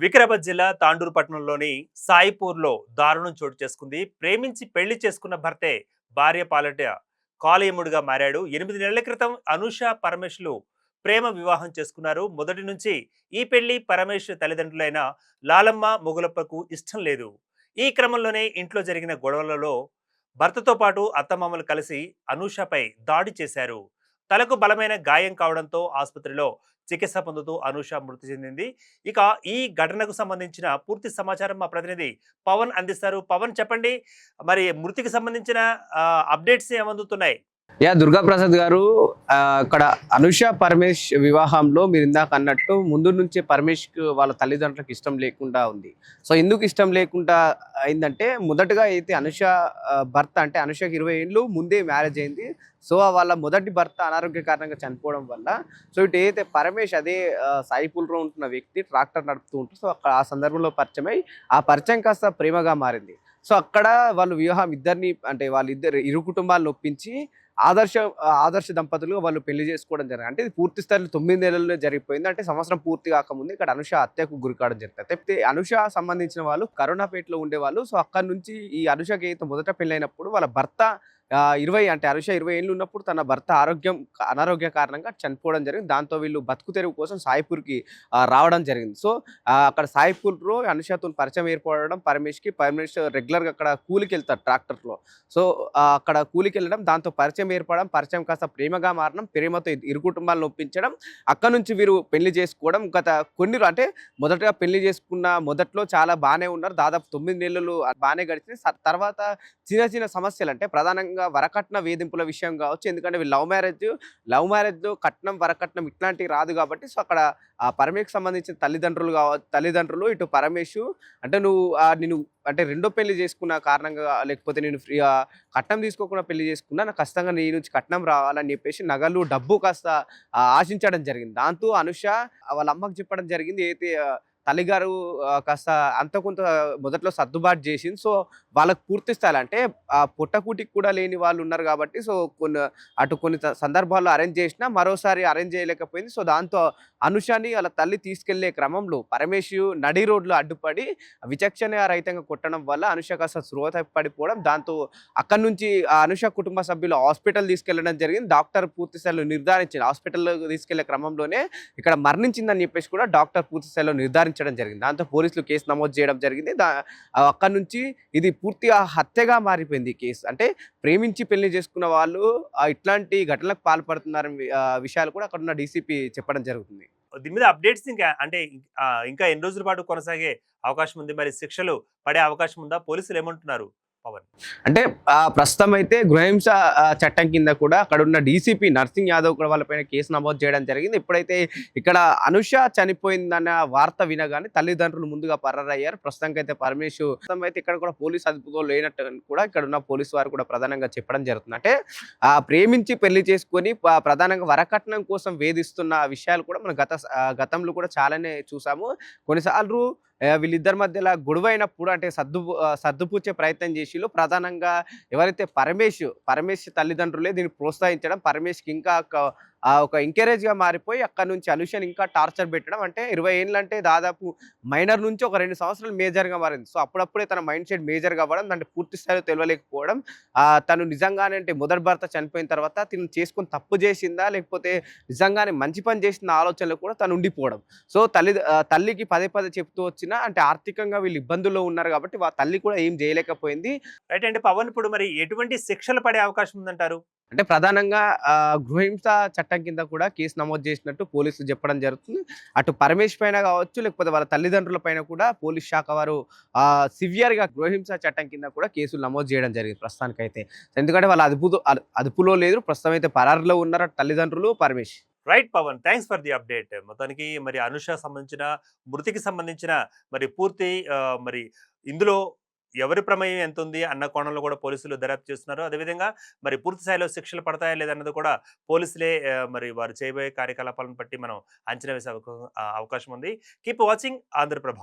వికారాబాద్ జిల్లా తాండూరు పట్టణంలోని సాయిపూర్లో దారుణం చోటు చేసుకుంది. ప్రేమించి పెళ్లి చేసుకున్న భర్తే భార్య పాలట కాలేయముడిగా మారాడు. 8 నెలల క్రితం అనూష పరమేశ్లు ప్రేమ వివాహం చేసుకున్నారు. మొదటి నుంచి ఈ పెళ్లి పరమేశ్ తల్లిదండ్రులైన లాలమ్మ మొగులప్పకు ఇష్టం లేదు. ఈ క్రమంలోనే ఇంట్లో జరిగిన గొడవలలో భర్తతో పాటు అత్తమామలు కలిసి అనూషపై దాడి చేశారు. తలకు బలమైన గాయం కావడంతో ఆసుపత్రిలో చికిత్స పొందుతూ అనూష మృతి చెందింది. ఇక ఈ ఘటనకు సంబంధించిన పూర్తి సమాచారం మా ప్రతినిధి పవన్ అందిస్తారు. పవన్ చెప్పండి, మరి మృతికి సంబంధించిన అప్డేట్స్ ఏమందుతున్నాయి? దుర్గాప్రసాద్ గారు, అక్కడ అనుష పరమేష్ వివాహంలో మీరు ఇందాక అన్నట్టు ముందు నుంచే పరమేష్కి వాళ్ళ తల్లిదండ్రులకు ఇష్టం లేకుండా ఉంది. సో ఎందుకు ఇష్టం లేకుండా అయిందంటే, మొదటగా అయితే అనుష భర్త అంటే అనుషకి 20 ఏళ్ళు ముందే మ్యారేజ్ అయింది. సో వాళ్ళ మొదటి భర్త అనారోగ్య కారణంగా చనిపోవడం వల్ల సో ఇటు ఏదైతే పరమేష్ అదే సాయిపూర్లో ఉంటున్న వ్యక్తి ట్రాక్టర్ నడుపుతూ ఉంటారు. సో అక్కడ ఆ సందర్భంలో పరిచయమై ఆ పరిచయం కాస్త ప్రేమగా మారింది. సో అక్కడ వాళ్ళు వివాహం ఇద్దరిని అంటే వాళ్ళిద్దరు ఇరు కుటుంబాలను ఒప్పించి ఆదర్శ దంపతులుగా వాళ్ళు పెళ్లి చేసుకోవడం జరిగింది. అంటే ఇది పూర్తి స్థాయిలో 9 నెలల్లో జరిగిపోయింది. అంటే సంవత్సరం పూర్తి కాకముందే ఇక్కడ అనుష హత్యకు గురికావడం జరిగింది. అయితే అనుష సంబంధించిన వాళ్ళు కరోనాపేటలో ఉండేవాళ్ళు. సో అక్కడ నుంచి ఈ అనుషకి అయితే మొదట పెళ్ళైనప్పుడు వాళ్ళ భర్త 20 అంటే అనుష 20 ఏళ్ళు ఉన్నప్పుడు తన భర్త అనారోగ్య కారణంగా చనిపోవడం జరిగింది. దాంతో వీళ్ళు బతుకు తెరువు కోసం సాయిపూర్కి రావడం జరిగింది. సో అక్కడ సాయిపూర్లో అనుషతో పరిచయం ఏర్పడడం పరమేష్ రెగ్యులర్గా అక్కడ కూలికి వెళ్తారు ట్రాక్టర్లో. సో అక్కడ కూలికి వెళ్ళడం, దాంతో పరిచయం ఏర్పడడం, పరిచయం కాస్త ప్రేమగా మారడం, ప్రేమతో ఇరు కుటుంబాలను ఒప్పించడం, అక్కడ నుంచి వీరు పెళ్లి చేసుకోవడం. గత కొన్ని అంటే మొదటగా పెళ్లి చేసుకున్న మొదట్లో చాలా బాగానే ఉన్నారు. దాదాపు 9 నెలలు బాగానే గడిచింది. తర్వాత చిన్న సమస్యలు అంటే ప్రధానంగా వరకట్న వేధింపుల విషయం కావచ్చు. ఎందుకంటే వీళ్ళు లవ్ మ్యారేజ్ కట్నం వరకట్నం ఇట్లాంటివి రాదు కాబట్టి సో అక్కడ ఆ పరమేష్కి సంబంధించిన తల్లిదండ్రులు ఇటు పరమేశు అంటే నేను అంటే రెండో పెళ్లి చేసుకున్న కారణంగా లేకపోతే నేను ఫ్రీగా కట్నం తీసుకోకుండా పెళ్లి చేసుకున్నా, నాకు ఖచ్చితంగా నీ నుంచి కట్నం రావాలని చెప్పేసి నగలు డబ్బు కాస్త ఆశించడం జరిగింది. దాంతో అనుష వాళ్ళ అమ్మకు చెప్పడం జరిగింది. అయితే తల్లిగారు కాస్త అంత కొంత మొదట్లో సర్దుబాటు చేసింది. సో వాళ్ళకు పూర్తి స్థాయి అంటే పుట్టకూటికి కూడా లేని వాళ్ళు ఉన్నారు కాబట్టి సో కొన్ని సందర్భాల్లో అరేంజ్ చేసినా మరోసారి అరేంజ్ చేయలేకపోయింది. సో దాంతో అనుషని వాళ్ళ తల్లి తీసుకెళ్లే క్రమంలో పరమేశ్ నడి రోడ్లో అడ్డుపడి విచక్షణ రహితంగా కొట్టడం వల్ల అనుష కాస్త స్పృహ పడిపోవడం, దాంతో అక్కడి నుంచి అనుష కుటుంబ సభ్యులు హాస్పిటల్ తీసుకెళ్లడం జరిగింది. డాక్టర్ పూర్తి స్థాయిలో నిర్ధారించింది. హాస్పిటల్లో తీసుకెళ్లే క్రమంలోనే ఇక్కడ మరణించిందని చెప్పేసి కూడా డాక్టర్ పూర్తి స్థాయిలో నిర్ధారించడం జరిగింది. దాంతో పోలీసులు కేసు నమోదు చేయడం జరిగింది. అక్కడి నుంచి ఇది పూర్తిగా హత్యగా మారిపోయింది కేసు. అంటే ప్రేమించి పెళ్లి చేసుకున్న వాళ్ళు ఇట్లాంటి ఘటనలకు పాల్పడుతున్నారని విషయాలు కూడా అక్కడ ఉన్న డీసీపీ చెప్పడం జరుగుతుంది. దీని మీద అప్డేట్స్ ఇంకా ఎన్ని రోజుల పాటు కొనసాగే అవకాశం ఉంది? మరి శిక్షలు పడే అవకాశం ఉందా? పోలీసులు ఏమంటున్నారు పవన్? అంటే ప్రస్తుతం అయితే గృహహింస చట్టం కింద కూడా అక్కడ ఉన్న డీసీపీ నర్సింగ్ యాదవ్ కూడా వాళ్ళపైన కేసు నమోదు చేయడం జరిగింది. ఇప్పుడైతే ఇక్కడ అనుష చనిపోయిందన్న వార్త వినగానే తల్లిదండ్రులు ముందుగా పరారయ్యారు. ప్రస్తుతానికి అయితే పరమేశ్ అయితే ఇక్కడ కూడా పోలీసు అదుపులో లేనట్టు కూడా ఇక్కడ ఉన్న పోలీసు వారు కూడా ప్రధానంగా చెప్పడం జరుగుతుంది. అంటే ప్రేమించి పెళ్లి చేసుకొని ప్రధానంగా వరకట్నం కోసం వేధిస్తున్న విషయాలు కూడా మనం గతంలో కూడా చాలానే చూసాము. కొన్నిసార్లు వీళ్ళిద్దరి మధ్యలో గొడవైనప్పుడు అంటే సర్దుపుచ్చే ప్రయత్నం చేసిలో ప్రధానంగా ఎవరైతే పరమేశ్ తల్లిదండ్రులే దీన్ని ప్రోత్సహించడం, పరమేష్కి ఇంకా ఒక ఎంకరేజ్గా మారిపోయి అక్కడ నుంచి అనుషని ఇంకా టార్చర్ పెట్టడం. అంటే 20 ఏళ్ళు అంటే దాదాపు మైనర్ నుంచి ఒక 2 సంవత్సరాలు మేజర్గా మారింది. సో అప్పుడప్పుడే తన మైండ్ సెట్ మేజర్గా అవ్వడం, అంటే పూర్తి స్థాయిలో తెలియలేకపోవడం, తను నిజంగానే అంటే మొదటి భర్త చనిపోయిన తర్వాత తను చేసుకుని తప్పు చేసిందా లేకపోతే నిజంగానే మంచి పని చేసిన ఆలోచనలు కూడా తను ఉండిపోవడం. సో తల్లికి పదే చెప్తూ వచ్చినా అంటే ఆర్థికంగా వీళ్ళు ఇబ్బందుల్లో ఉన్నారు కాబట్టి తల్లి కూడా ఏం చేయలేకపోయింది. రైట్ అండి పవన్, ఇప్పుడు మరి ఎటువంటి శిక్షలు పడే అవకాశం ఉందంటారు? అంటే ప్రధానంగా గృహహింస చట్టం కింద కూడా కేసు నమోదు చేసినట్టు పోలీసులు చెప్పడం జరుగుతుంది. అటు పరమేష్ పైన కావచ్చు లేకపోతే వాళ్ళ తల్లిదండ్రుల పైన కూడా పోలీస్ శాఖ వారు సివియర్గా గృహహింస చట్టం కింద కూడా కేసులు నమోదు చేయడం జరిగింది ప్రస్తుతానికైతే. ఎందుకంటే వాళ్ళ అదుపులో లేదు, ప్రస్తుతం అయితే పరారులో ఉన్నారు తల్లిదండ్రులు, Paramesh. Right Pavan, thanks for the update. మొత్తానికి మరి అనుష సంబంధించిన మృతికి సంబంధించిన మరి పూర్తి మరి ఇందులో ఎవరి ప్రమేయం ఎంత ఉంది అన్న కోణంలో కూడా పోలీసులు దర్యాప్తు చేస్తున్నారు. అదేవిధంగా మరి పూర్తి స్థాయిలో శిక్షలు పడతాయా లేదన్నది కూడా పోలీసులే మరి వారు చేయబోయే కార్యకలాపాలను బట్టి మనం అంచనా వేసే అవకాశం ఉంది. Keep watching Andhraprabha.